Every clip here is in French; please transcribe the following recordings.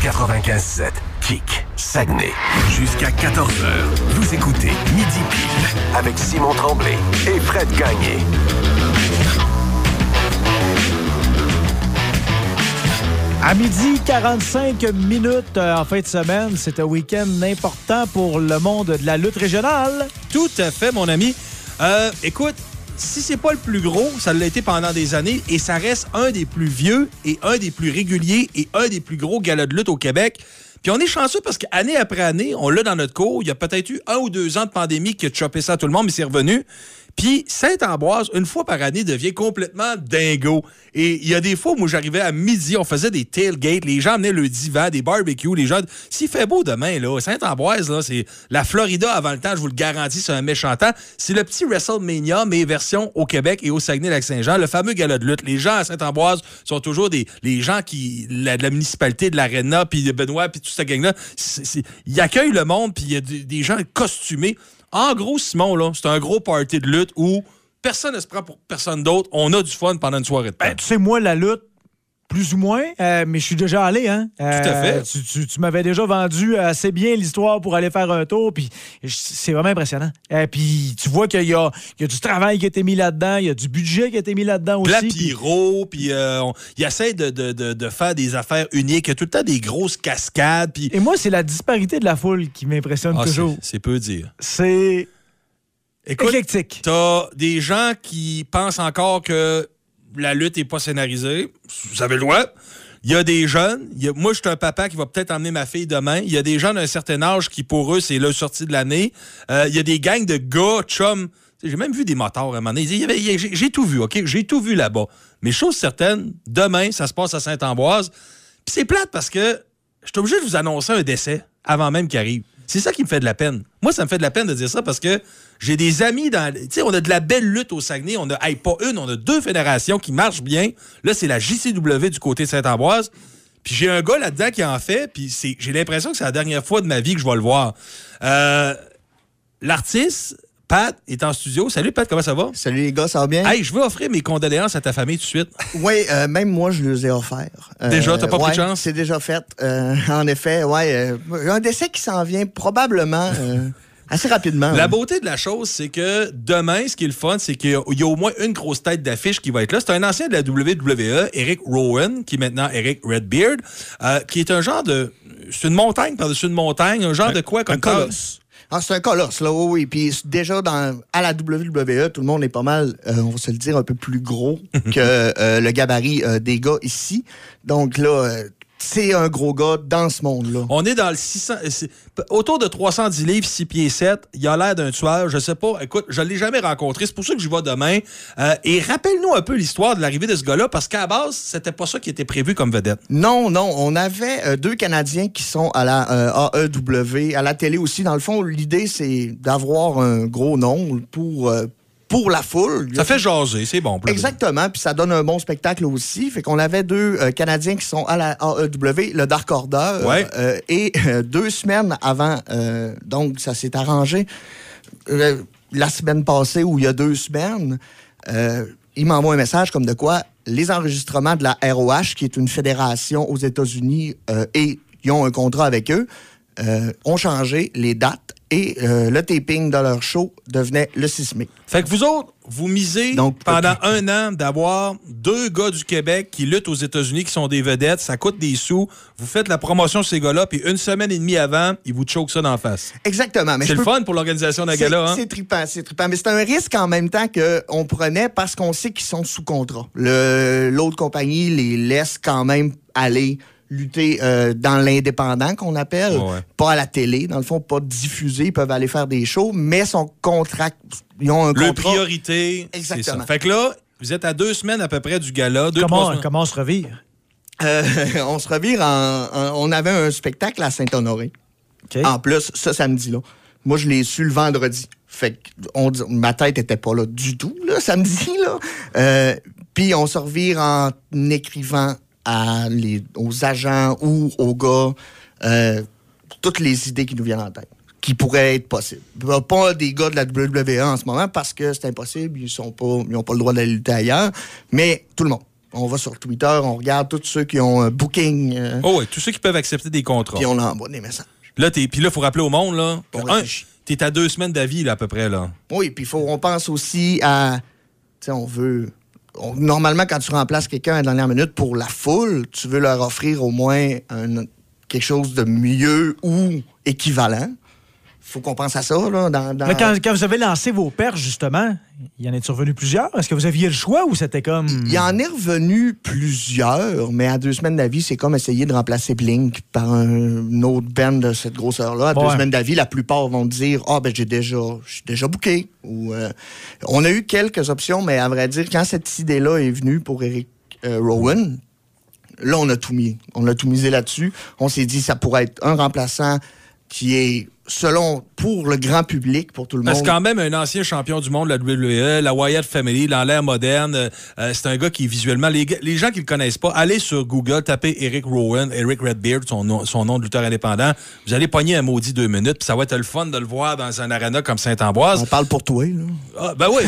95.7, Kick, Saguenay. Jusqu'à 14h, vous écoutez Midi Pile avec Simon Tremblay et Fred Gagné. À midi, 45 minutes en fin de semaine. C'est un week-end important pour le monde de la lutte régionale. Tout à fait, mon ami. Écoute, si c'est pas le plus gros, ça l'a été pendant des années et ça reste un des plus vieux et un des plus réguliers et un des plus gros galas de lutte au Québec. Puis on est chanceux parce qu'année après année, on l'a dans notre cours. Il y a peut-être eu 1 ou 2 ans de pandémie qui a chopé ça à tout le monde, mais c'est revenu. Puis Saint-Ambroise, une fois par année, devient complètement dingo. Et il y a des fois où moi, j'arrivais à midi, on faisait des tailgates, les gens amenaient le divan, des barbecues, les gens... S'il fait beau demain, là, Saint-Ambroise, là, c'est la Florida avant le temps, je vous le garantis, c'est un méchant temps. C'est le petit WrestleMania, mais version au Québec et au Saguenay-Lac-Saint-Jean, le fameux gala de lutte. Les gens à Saint-Ambroise sont toujours les gens de la municipalité, de l'Arena, puis de Benoît, puis toute cette gang-là. Ils accueillent le monde, puis il y a des gens costumés. En gros, Simon, là, c'est un gros party de lutte où personne ne se prend pour personne d'autre. On a du fun pendant une soirée de temps. Tu sais, moi, la lutte, plus ou moins, mais je suis déjà allé, hein? Tout à fait. Tu m'avais déjà vendu assez bien l'histoire pour aller faire un tour, puis c'est vraiment impressionnant. Puis tu vois qu'il y a du travail qui a été mis là-dedans, il y a du budget qui a été mis là-dedans aussi. La pyro, puis il essaie de faire des affaires uniques. Il y a tout le temps des grosses cascades. Pis... Et moi, c'est la disparité de la foule qui m'impressionne toujours. C'est peu dire. C'est éclectique. T'as des gens qui pensent encore que la lutte n'est pas scénarisée. Vous avez le droit. Il y a des jeunes. Moi, je suis un papa qui va peut-être emmener ma fille demain. Il y a des gens d'un certain âge qui, pour eux, c'est le sortie de l'année. Il y a des gangs de gars, chums. J'ai même vu des motards à un moment donné. J'ai tout vu, OK? J'ai tout vu là-bas. Mais chose certaine, demain, ça se passe à Saint-Ambroise. Puis c'est plate parce que je suis obligé de vous annoncer un décès avant même qu'il arrive. C'est ça qui me fait de la peine. Moi, ça me fait de la peine de dire ça parce que j'ai des amis dans... Tu sais, on a de la belle lutte au Saguenay. On a, pas une, on a 2 fédérations qui marchent bien. Là, c'est la JCW du côté de Saint-Ambroise. Puis j'ai un gars là-dedans qui en fait, puis j'ai l'impression que c'est la dernière fois de ma vie que je vais le voir. L'artiste... Pat est en studio. Salut, Pat, comment ça va? Salut, les gars, ça va bien? Hey, je veux offrir mes condoléances à ta famille tout de suite. Oui, même moi, je les ai offerts. Déjà, t'as pas pris de chance? C'est déjà fait. En effet, un décès qui s'en vient probablement assez rapidement. La beauté de la chose, c'est que demain, ce qui est le fun, c'est qu'il y a au moins une grosse tête d'affiche qui va être là. C'est un ancien de la WWE, Eric Rowan, qui est maintenant Eric Redbeard, qui est un genre de... C'est une montagne par-dessus une montagne, un genre de quoi comme un colosse. C'est un colosse, là, oui. Puis déjà, à la WWE, tout le monde est pas mal, on va se le dire, un peu plus gros que le gabarit des gars ici. Donc là, c'est un gros gars dans ce monde-là. On est dans le 600... Autour de 310 livres, 6 pieds 7. Il a l'air d'un tueur. Je sais pas. Écoute, je l'ai jamais rencontré. C'est pour ça que j'y vais demain. Et rappelle-nous un peu l'histoire de l'arrivée de ce gars-là, parce qu'à la base, c'était pas ça qui était prévu comme vedette. Non. On avait 2 Canadiens qui sont à la AEW, à la télé aussi. Dans le fond, l'idée, c'est d'avoir un gros nom pour la foule. Ça fait jaser, c'est bon. Exactement, puis ça donne un bon spectacle aussi. Fait qu'on avait 2 Canadiens qui sont à la AEW, le Dark Order, et 2 semaines avant, donc ça s'est arrangé. La semaine passée, ou il y a 2 semaines, il m'envoie un message comme de quoi les enregistrements de la ROH, qui est une fédération aux États-Unis, et ils ont un contrat avec eux, ont changé les dates. Et le taping de leur show devenait le 6 mai. Fait que vous autres, vous misez pendant 1 an d'avoir 2 gars du Québec qui luttent aux États-Unis, qui sont des vedettes. Ça coûte des sous. Vous faites la promotion de ces gars-là, puis 1 semaine et demie avant, ils vous choquent ça d'en face. Exactement. C'est le fun pour l'organisation d'un gala. Hein? C'est trippant. Mais c'est un risque en même temps qu'on prenait parce qu'on sait qu'ils sont sous contrat. L'autre compagnie les laisse quand même aller lutter dans l'indépendant qu'on appelle, pas à la télé, dans le fond, pas diffusé, ils peuvent aller faire des shows, mais ils ont un contrat. Le priorité, exactement. C'est ça. Fait que là, vous êtes à 2 semaines à peu près du gala. Comment on se revire? On se revire on avait un spectacle à Saint-Honoré. Okay. En plus, ce samedi-là. Moi, je l'ai su le vendredi. Fait que ma tête était pas là du tout, là, samedi, là. Puis on se revire en écrivant aux agents ou aux gars toutes les idées qui nous viennent en tête, qui pourraient être possibles. Pas des gars de la WWE en ce moment, parce que c'est impossible, ils n'ont pas le droit d'aller lutter ailleurs, mais tout le monde. On va sur Twitter, on regarde tous ceux qui ont un booking. Tous ceux qui peuvent accepter des contrats. Puis on envoie des messages. Puis là, il faut rappeler au monde, là, t'es à 2 semaines d'avis, là, à peu près, là. Oui, puis on pense aussi à... Tu sais, normalement, quand tu remplaces quelqu'un à la dernière minute pour la foule, tu veux leur offrir au moins quelque chose de mieux ou équivalent. Faut qu'on pense à ça, là. Mais quand vous avez lancé vos perches, justement, il y en est revenu plusieurs? Est-ce que vous aviez le choix ou c'était comme... Il y en est revenu plusieurs, mais à 2 semaines d'avis, c'est comme essayer de remplacer Blink par un autre band de cette grosseur-là. À 2 semaines d'avis, la plupart vont dire « Ah, je suis déjà booké. » Ou on a eu quelques options, mais à vrai dire, quand cette idée-là est venue pour Eric Rowan, là, on a tout mis. On a tout misé là-dessus. On s'est dit ça pourrait être un remplaçant qui est... pour le grand public, pour tout le monde. C'est quand même un ancien champion du monde de la WWE, la Wyatt Family, dans l'ère moderne. C'est un gars qui, visuellement... Les gens qui le connaissent pas, allez sur Google, tapez Eric Rowan, Eric Redbeard, son nom de lutteur indépendant. Vous allez pogner un maudit 2 minutes, puis ça va être le fun de le voir dans un arena comme Saint-Ambroise. On parle pour toi, là. Ah, ben oui,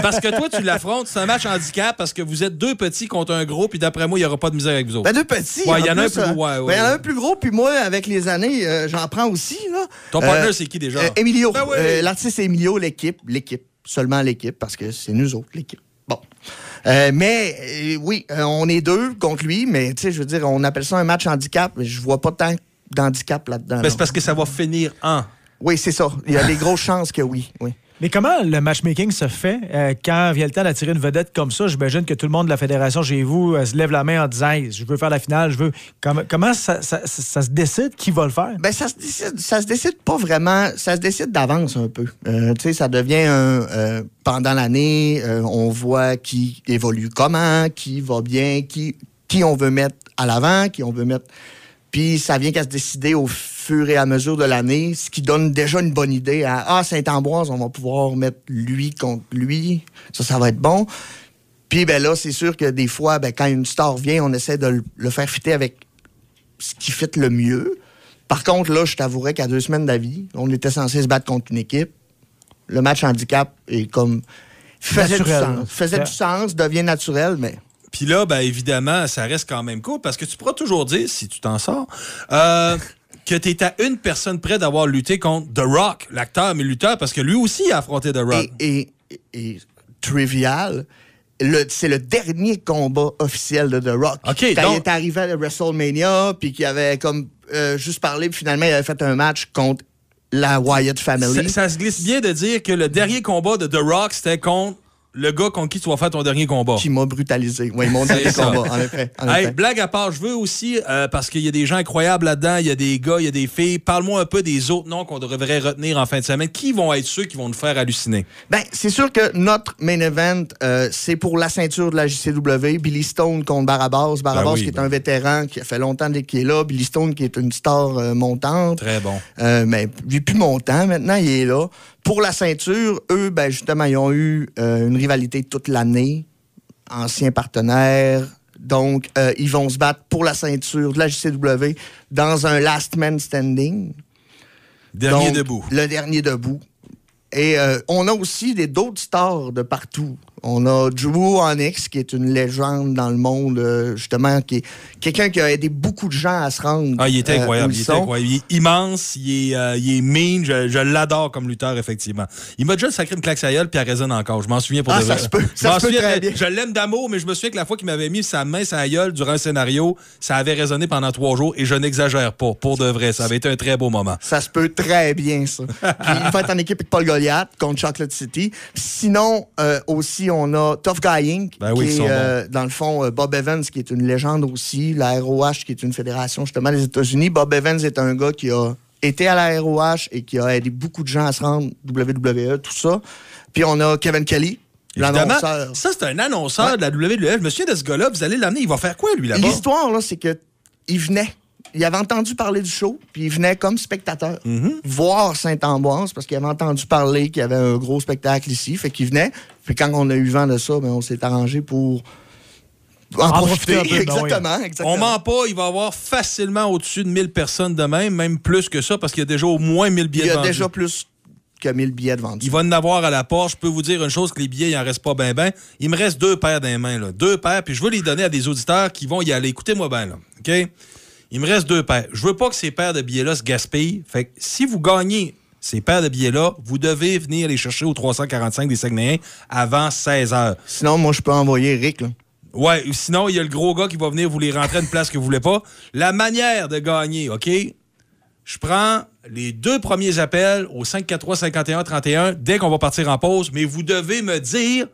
parce que toi, tu l'affrontes. C'est un match handicap parce que vous êtes 2 petits contre un gros, puis d'après moi, il n'y aura pas de misère avec vous autres. 2 petits? Ouais, il y en a un plus gros. Il y en a un plus gros, puis moi, avec les années, j'en prends aussi, là. Ton partner, c'est qui déjà? Emilio. Ben oui. L'artiste c'est Emilio, l'équipe. Seulement l'équipe, parce que c'est nous autres, l'équipe. Bon. Oui, on est 2 contre lui, mais tu sais, je veux dire, on appelle ça un match handicap, mais je vois pas tant d'handicap là-dedans. Ben, c'est parce que ça va finir en. Oui, c'est ça. Il y a des grosses chances que oui. Mais comment le matchmaking se fait quand vient le temps d'attirer une vedette comme ça? J'imagine que tout le monde de la fédération chez vous se lève la main en disant hey, « je veux faire la finale, je veux... » Comment ça se décide? Qui va le faire? Ben ça se décide pas vraiment. Ça se décide d'avance un peu. Tu sais, ça devient pendant l'année, on voit qui évolue comment, qui va bien, qui on veut mettre à l'avant, qui on veut mettre... Puis ça vient qu'à se décider au fur et à mesure de l'année, ce qui donne déjà une bonne idée à Saint-Ambroise, on va pouvoir mettre lui contre lui. Ça va être bon. Puis ben là, c'est sûr que des fois, quand une star vient, on essaie de le faire fitter avec ce qui fit le mieux. Par contre, là, je t'avouerais qu'à 2 semaines d'avis, on était censé se battre contre une équipe. Le match handicap est comme... faisait du sens, devient naturel, mais... Puis là, évidemment, ça reste quand même cool parce que tu pourras toujours dire, si tu t'en sors, que tu es à une personne près d'avoir lutté contre The Rock, l'acteur, mais lutteur, parce que lui aussi a affronté The Rock. Et trivial, c'est le dernier combat officiel de The Rock. Okay, quand il est arrivé à WrestleMania, puis qu'il avait comme juste parlé, puis finalement, il avait fait un match contre la Wyatt Family. Ça se glisse bien de dire que le dernier combat de The Rock, c'était contre le gars contre qui tu vas faire ton dernier combat. Qui m'a brutalisé. Oui, mon dernier combat, en effet. Hey, blague à part, je veux aussi, parce qu'il y a des gens incroyables là-dedans, il y a des gars, il y a des filles. Parle-moi un peu des autres noms qu'on devrait retenir en fin de semaine. Qui vont être ceux qui vont nous faire halluciner? C'est sûr que notre main event, c'est pour la ceinture de la JCW. Billy Stone contre Barabas. Barabas qui est un vétéran qui a fait longtemps qu'il est là. Billy Stone qui est une star montante. Très bon. Mais il n'est plus montant. Maintenant, il est là. Pour la ceinture, eux, justement, ils ont eu une rivalité toute l'année. Anciens partenaires. Donc, ils vont se battre pour la ceinture de la JCW dans un last man standing. Dernier debout. Le dernier debout. Et on a aussi d'autres stars de partout. On a Drew Onyx, qui est une légende dans le monde, justement, qui est quelqu'un qui a aidé beaucoup de gens à se rendre. Ah, il est incroyable. Il est immense, il est mean. Je l'adore comme lutteur, effectivement. Il m'a déjà sacré une claque à gueule, puis elle résonne encore. Je m'en souviens pour de vrai. Ça se peut très bien. Je l'aime d'amour, mais je me souviens que la fois qu'il m'avait mis sa main sur la gueule durant un scénario, ça avait résonné pendant 3 jours, et je n'exagère pas. Pour de vrai, ça avait été un très beau moment. Ça se peut très bien, ça. Puis, il va être en équipe avec Paul Goliath contre Chocolate City. Sinon, aussi, on a Tough Guy Inc., qui est, dans le fond, Bob Evans, qui est une légende aussi, la ROH, qui est une fédération, justement, des États-Unis. Bob Evans est un gars qui a été à la ROH et qui a aidé beaucoup de gens à se rendre, WWE, tout ça. Puis on a Kevin Kelly, l'annonceur. Ça, c'est un annonceur de la WWE. Je me souviens de ce gars-là. Vous allez l'amener. Il va faire quoi, lui, là-bas? L'histoire, là, c'est qu'il venait. Il avait entendu parler du show, puis il venait comme spectateur voir Saint-Ambroise, parce qu'il avait entendu parler qu'il y avait un gros spectacle ici. Fait qu'il venait. Puis quand on a eu vent de ça, on s'est arrangé pour en profiter. Un peu, exactement. On ment pas, il va y avoir facilement au-dessus de 1000 personnes de même plus que ça, parce qu'il y a déjà au moins 1000 billets vendus. Il y a déjà plus que 1000 billets de vendus. Il va en avoir à la porte. Je peux vous dire une chose, que les billets, il n'en reste pas bien. Il me reste 2 paires dans les mains. Là. 2 paires, puis je veux les donner à des auditeurs qui vont y aller. Écoutez-moi bien, là. OK? Il me reste 2 paires. Je veux pas que ces paires de billets-là se gaspillent. Fait que si vous gagnez ces paires de billets-là, vous devez venir les chercher au 345 des Saguenayens avant 16 h. Sinon, moi, je peux envoyer Rick, là. Ouais, sinon, il y a le gros gars qui va venir vous les rentrer à une place que vous voulez pas. La manière de gagner, OK? Je prends les 2 premiers appels au 543-51-31 dès qu'on va partir en pause, mais vous devez me dire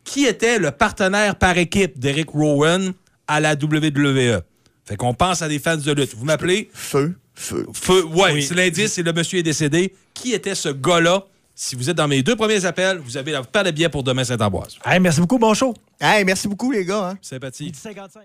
qui était le partenaire par équipe d'Eric Rowan à la WWE. Fait qu'on pense à des fans de lutte. Vous m'appelez? Feu, ouais, oui. C'est l'indice, c'est le monsieur est décédé. Qui était ce gars-là? Si vous êtes dans mes 2 premiers appels, vous avez la paire de billets pour demain Saint-Ambroise. Hey, merci beaucoup, bon show. Hey, merci beaucoup, les gars. Hein. Sympathie. 55.